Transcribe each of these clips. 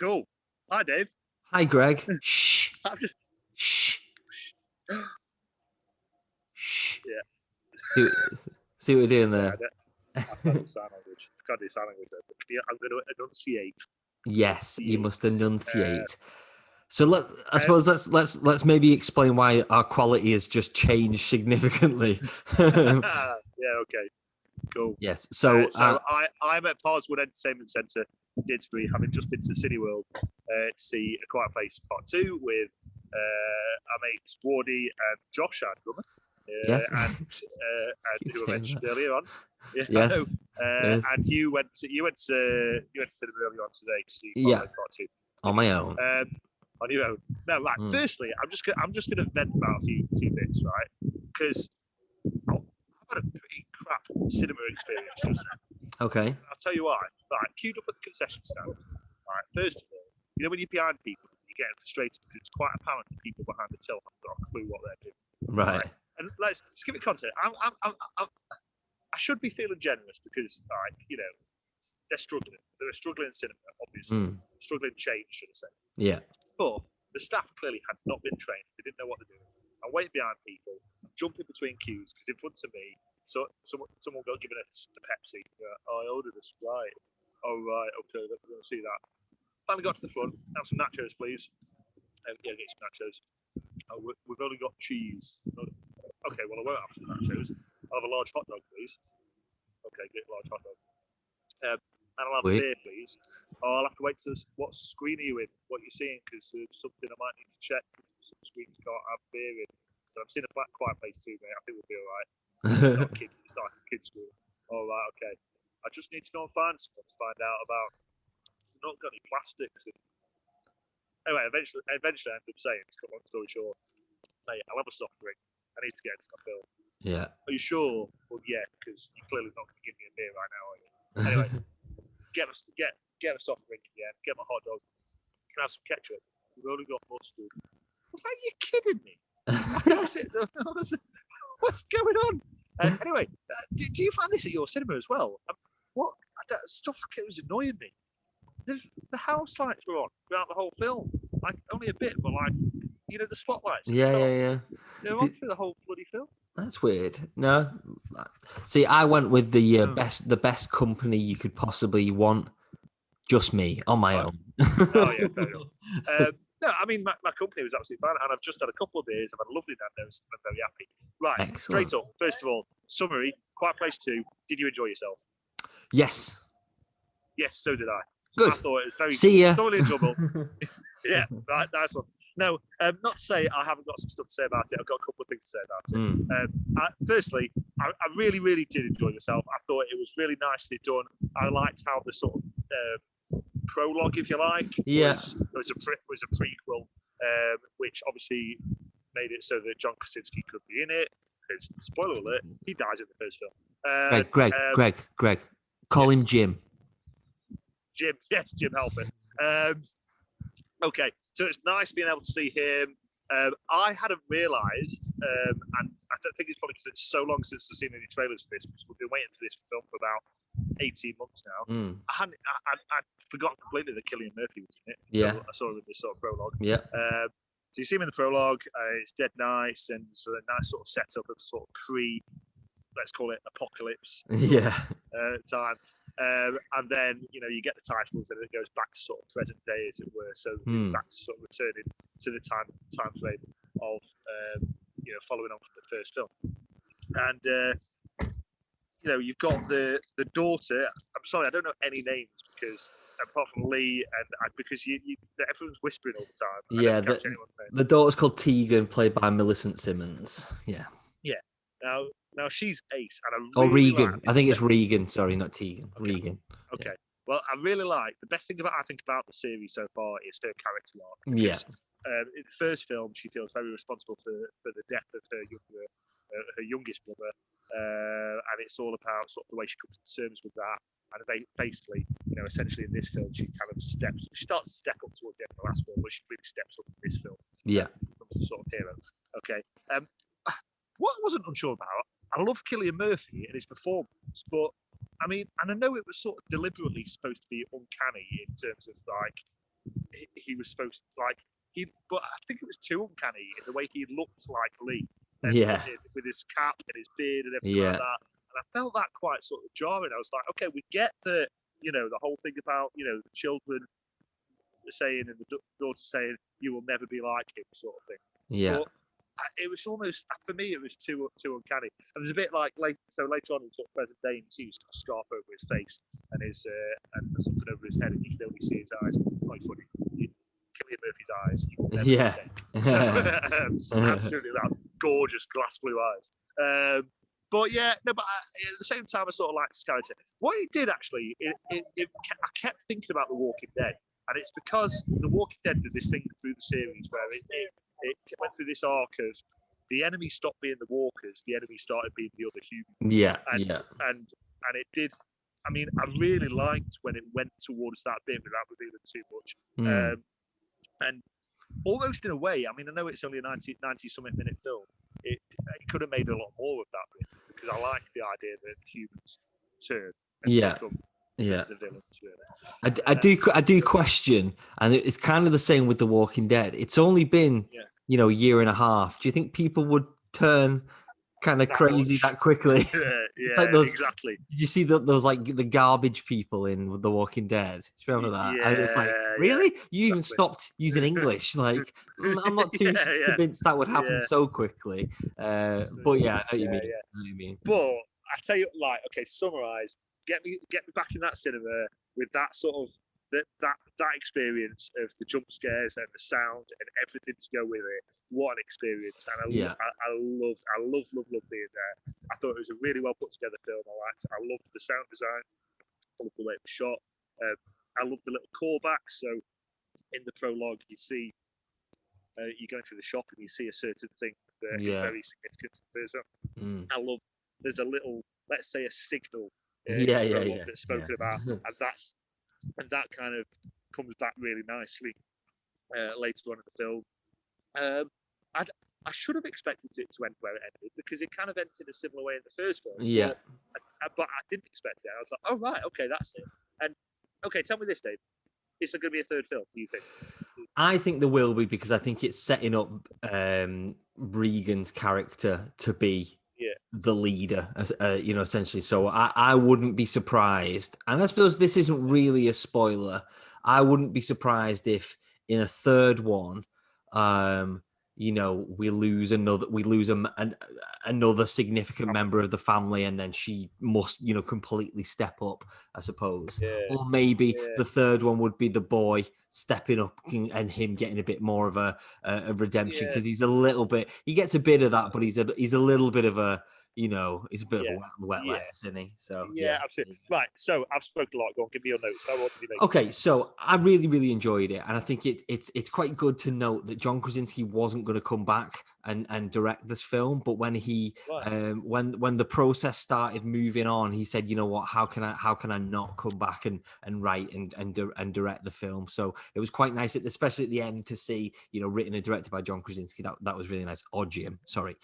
Cool. Hi, Dave. Hi, Greg. Shh. I'm just. Shh. Shh. Yeah. See what we're doing there. I can't do sign language. I can't do sign language. I'm going to enunciate. Yes, you must enunciate. So I suppose let's maybe explain why our quality has just changed significantly. Yeah. Okay. Cool. Yes. So I'm at Parswood Entertainment Centre, Didsbury, having just been to Cineworld to see A Quiet Place Part 2 with our mates Wardy and Josh, our drummer. Yes. And who I mentioned earlier on. Yeah, yes. Yes. And you went to cinema earlier on today to see Part 2 on my own. On your own. No, right. Firstly, I'm just gonna vent about a few bits, right? Because I've had a pretty crap cinema experience just now. Okay. I'll tell you why. Right, queued up at the concession stand. Right, first of all, you know when you're behind people, you're getting frustrated because it's quite apparent that people behind the till haven't got a clue what they're doing. Right. And let's just give it context. I should be feeling generous because, like, you know, they're struggling. They're a struggling cinema, obviously. Struggling change, should I say. Yeah. But the staff clearly had not been trained. They didn't know what they're doing. I'm waiting behind people. I'm jumping between queues because in front of me, so someone got given us the Pepsi. I ordered a Sprite. Oh, right. Okay, let's go and see that. Finally got to the front. Have some nachos, please. Yeah, get some nachos. Oh, we've only got cheese. Okay, well, I won't have some nachos. I'll have a large hot dog, please. Okay, get a large hot dog. And I'll have a beer, please. Oh, I'll have to wait to what screen are you in, what you're seeing, because there's something I might need to check. Some screens can't have beer in. So I'm seeing a Quiet Place too, mate. I think we'll be all right. It's like a kids' school. All right, okay. I just need to go and find someone to find out about. We've not got any plastics. Anyway, eventually I ended up saying, to cut long story short, mate, I'll have a soft drink. I need to get into my film. Yeah. Are you sure? Well, yeah, because you're clearly not going to give me a beer right now, are you? Anyway, get a soft drink again. Get my hot dog. Can I have some ketchup? We've only got mustard. Are you kidding me? What's going on? Anyway, do you find this at your cinema as well? What that stuff was annoying me. The house lights were on throughout the whole film. Like only a bit, but like the spotlights. Yeah. They're on through the whole bloody film. That's weird. No, see, I went with the best company you could possibly want. Just me on my own. Oh yeah, fair enough. No, I mean my company was absolutely fine, and I've just had a couple of beers. I've had a lovely Nando's, and I'm very happy. Right, excellent. Straight up. First of all, summary: Quiet Place 2. Did you enjoy yourself? Yes. Yes, so did I. Good. I thought it was very thoroughly enjoyable. Yeah, right, nice one. No, not to say I haven't got some stuff to say about it. I've got a couple of things to say about it. Firstly, I really, really did enjoy myself. I thought it was really nicely done. I liked how the sort of prologue, if you like, was a prequel, which obviously made it so that John Krasinski could be in it. Because, spoiler alert, he dies in the first film. Greg, call him Jim. Jim Halpert. Okay, so it's nice being able to see him. I hadn't realised, and I don't think it's probably because it's so long since I've seen any trailers for this, because we've been waiting for this film for about 18 months now. I'd forgotten completely that Cillian Murphy was in it. Yeah. So I saw him in the sort of prologue. Yeah. So you see him in the prologue. It's dead nice, and it's a nice sort of setup of sort of let's call it apocalypse. Time. And then you get the titles, and it goes back to sort of present day, as it were. So back to sort of returning to the time frame of following on from the first film. And you've got the daughter. I'm sorry, I don't know any names because apart from Lee and because everyone's whispering all the time. Yeah, the daughter's called Tegan, played by Millicent Simmons. Yeah. Yeah. Now she's ace, and Regan. I think it's Regan. Sorry, not Tegan. Okay. Regan. Okay. Yeah. Well, I really like the best thing I think about the series so far is her character arc. Yeah. In the first film, she feels very responsible for the death of her youngest brother, and it's all about sort of the way she comes to terms with that. And basically, essentially in this film, she starts to step up towards the end of the last film, but she really steps up in this film. Yeah. Becomes the sort of hero. Okay. What I wasn't unsure about, I love Cillian Murphy and his performance, but I mean, and I know it was sort of deliberately supposed to be uncanny in terms of like he was supposed to, like, but I think it was too uncanny in the way he looked like Lee, Yeah. with his cap and his beard and everything Yeah. like that. And I felt that quite sort of jarring. I was like, okay, we get the whole thing about the children saying and the daughter saying you will never be like him, sort of thing. Yeah. But it was almost, for me, it was too uncanny. And there's a bit like later on in sort of present day, he sees a scarf over his face and his and something over his head, and you can only see his eyes. Quite funny. Cillian Murphy's eyes, you will never mistake. So, absolutely, that gorgeous glass blue eyes. But yeah, no, but at the same time, I sort of liked his character. What he did actually, I kept thinking about The Walking Dead, and it's because The Walking Dead did this thing through the series where it went through this arc of the enemy stopped being the walkers, the enemy started being the other humans. Yeah, and it did. I mean, I really liked when it went towards that bit without revealing too much. And almost in a way, I mean, I know it's only a 90-something minute film. It could have made a lot more of that bit, because I like the idea that humans turn and become the villains. Really. I do question, and it's kind of the same with The Walking Dead. It's only been a year and a half. Do you think people would turn kind of crazy that quickly? Yeah, like those, exactly. Did you see those like the garbage people in The Walking Dead? Do you remember that? Yeah, and it's like, really? You even stopped using English? Like, I'm not too convinced that would happen so quickly. But yeah, I know what you mean. But I tell you, like, okay, summarize. Get me back in that cinema with that sort of that experience of the jump scares and the sound and everything to go with it. What an experience! And I love being there. I thought it was a really well put together film. I loved the sound design. I loved the way it was shot. I loved the little callbacks. So in the prologue, you see you're going through the shop and you see a certain thing that is very significant to the first film. I love. There's a little, let's say, a signal. That's spoken about, and that kind of comes back really nicely later on in the film. I should have expected it to end where it ended, because it kind of ended in a similar way in the first film. But I didn't expect it. I was like, oh right, okay, that's it. And okay, tell me this, Dave. Is there going to be a third film, do you think? I think there will be, because I think it's setting up Regan's character to be the leader, essentially. So I wouldn't be surprised, and I suppose this isn't really a spoiler. I wouldn't be surprised if in a third one, we lose another significant member of the family, and then she must, completely step up, I suppose. Or maybe the third one would be the boy stepping up and him getting a bit more of a redemption, because he's a little bit, he gets a bit of that, but he's a little bit of a, he's a bit of a wet lettuce, isn't he? So absolutely. Right. So I've spoken a lot. Go on, give me your notes. What did you make? Okay, so I really, really enjoyed it, and I think it's quite good to note that John Krasinski wasn't going to come back and direct this film, but when he when the process started moving on, he said, you know what, how can I not come back and write and direct the film? So it was quite nice, especially at the end, to see written and directed by John Krasinski. That was really nice. Or Jim, sorry.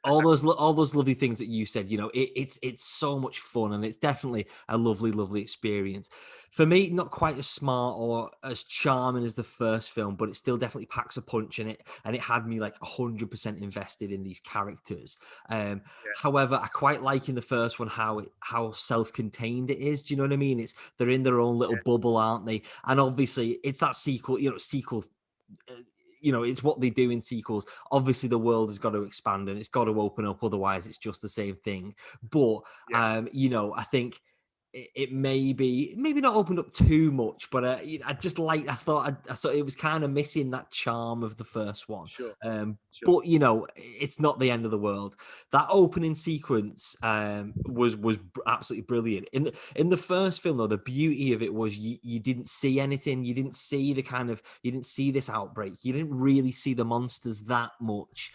All those lovely things that you said, it's so much fun, and it's definitely a lovely experience. For me, not quite as smart or as charming as the first film, but it still definitely packs a punch in it, and it had me like 100% invested in these characters. However, I quite like in the first one how self-contained it is. Do you know what I mean? They're in their own little bubble, aren't they? And obviously, it's that sequel. It's what they do in sequels. Obviously, the world has got to expand and it's got to open up. Otherwise, it's just the same thing. But, I think it maybe not opened up too much, but I thought it was kind of missing that charm of the first one. But it's not the end of the world. That opening sequence was absolutely brilliant. In the first film, though, the beauty of it was you didn't see anything. You didn't see you didn't see this outbreak. You didn't really see the monsters that much.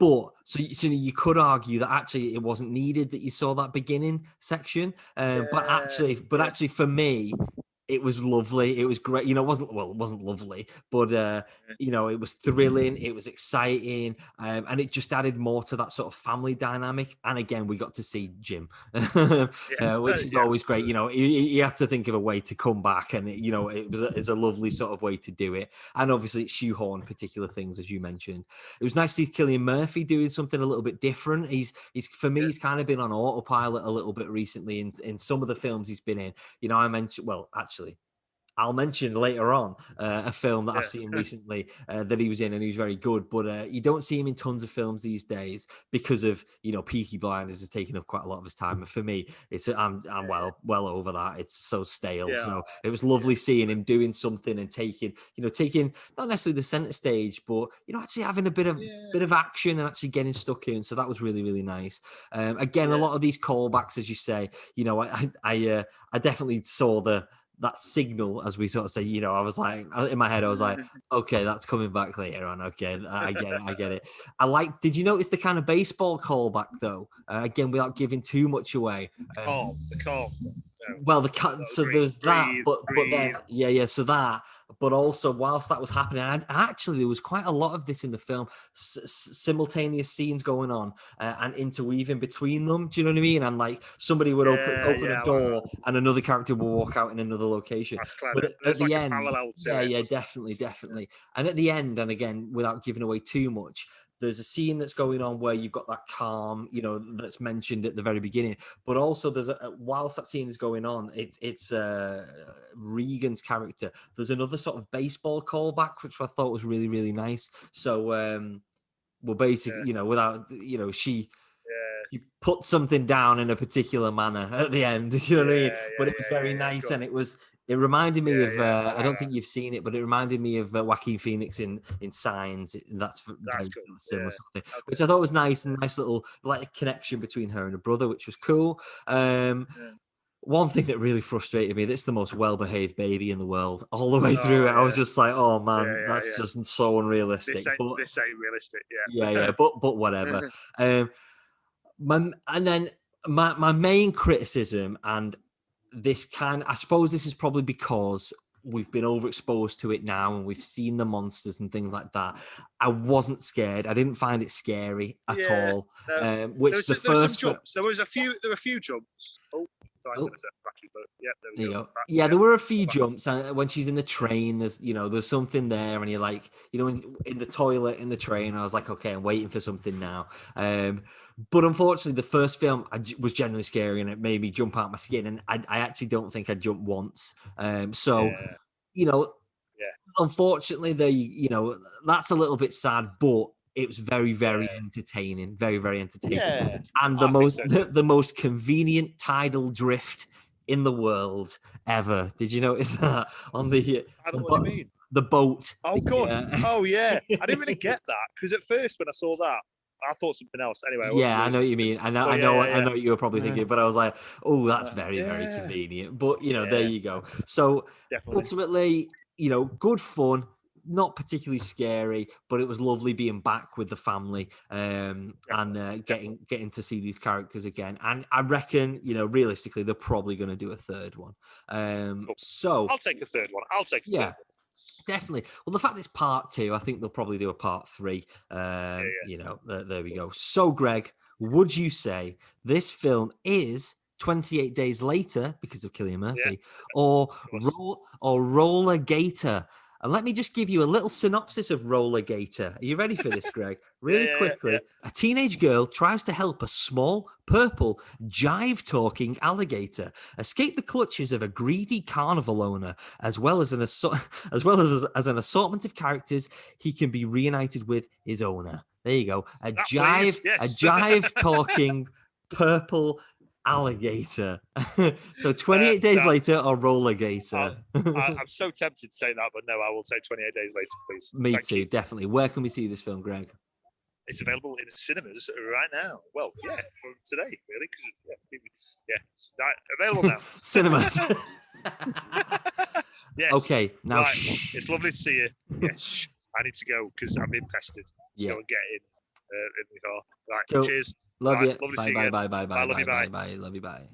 But so you could argue that actually it wasn't needed that you saw that beginning section. But actually for me, it was lovely. It was great. It wasn't lovely, but it was thrilling. It was exciting, and it just added more to that sort of family dynamic. And again, we got to see Jim, which is always great. He had to think of a way to come back, and it's a lovely sort of way to do it. And obviously, it shoehorned particular things, as you mentioned. It was nice to see Cillian Murphy doing something a little bit different. He's for me, he's kind of been on autopilot a little bit recently in some of the films he's been in. I mentioned, actually, I'll mention later on a film that I've seen recently that he was in, and he was very good. But you don't see him in tons of films these days because of Peaky Blinders is taking up quite a lot of his time. And for me, I'm well over that. It's so stale. Yeah. So it was lovely seeing him doing something and taking not necessarily the center stage, but actually having a bit of action and actually getting stuck in. So that was really, really nice. Again, a lot of these callbacks, as you say, I definitely saw that signal, as we sort of say, I was like, in my head, I was like, okay, that's coming back later on. Okay, I get it. Did you notice the kind of baseball callback though? Again, without giving too much away. The call. Well, so there's that, but then, so that, but also whilst that was happening, and actually there was quite a lot of this in the film, simultaneous scenes going on and interweaving between them. Do you know what I mean? And like somebody would open a door and another character will walk out in another location. That's clever. But at the end, definitely. And at the end, and again, without giving away too much, there's a scene that's going on where you've got that calm, that's mentioned at the very beginning. But also, there's whilst that scene is going on, it's Regan's character. There's another sort of baseball callback, which I thought was really, really nice. So, basically, without, she put something down in a particular manner at the end. You know what I mean? But it was very nice, and it reminded me of. I don't think you've seen it, but it reminded me of Joaquin Phoenix in Signs. That's very cool. Similar sort of thing, which I thought was nice, and nice little connection between her and her brother, which was cool. One thing that really frustrated me, that's the most well-behaved baby in the world. All the way through it, I was just like, oh man, that's just so unrealistic. This ain't realistic, but whatever. And then my main criticism, and this I suppose this is probably because we've been overexposed to it now and we've seen the monsters and things like that. I wasn't scared. I didn't find it scary at all. There were some jumps. There were a few jumps. Oh, sorry, there we go. Yeah, there were a few jumps. When she's in the train, there's something there, and you're like, in the toilet, in the train, I was like, okay, I'm waiting for something now. But unfortunately, the first film was genuinely scary, and it made me jump out my skin. And I actually don't think I jumped once. Unfortunately, that's a little bit sad, but it was very, very entertaining. Very, very entertaining. Yeah. And the most convenient tidal drift in the world ever. Did you notice that on the? I don't know what you mean. The boat. Oh, of course. Oh, yeah. I didn't really get that because at first when I saw that, I thought something else. Anyway. I know what you mean. I know what you were probably thinking, but I was like, oh, that's very, very convenient. But there you go. So ultimately, good fun. Not particularly scary, but it was lovely being back with the family and getting to see these characters again. And I reckon, realistically, they're probably going to do a third one. So I'll take a third one. Third one. Definitely. Well, the fact it's part 2, I think they'll probably do a part 3. There we go. So, Greg, would you say this film is 28 Days Later because of Cillian Murphy, or Roller Gator? And let me just give you a little synopsis of Roller Gator. Are you ready for this, Greg? Really quickly. Yeah. A teenage girl tries to help a small, purple, jive-talking alligator escape the clutches of a greedy carnival owner, as well as an assortment of characters he can be reunited with his owner. There you go. A jive-talking purple alligator. So 28 Days Later or Roller Gator? I'm so tempted to say that, but no, I will say 28 Days Later, please. Me too, definitely. Where can we see this film, Greg? It's available in cinemas right now. Well, from today, really, because it's available now. Cinemas. Yes. Okay, now it's lovely to see you. Yes, I need to go because I'm being pestered to go and get in the car. Right, cheers. Love you. Lovely to see you. Bye. Love you. Bye. Love you. Bye.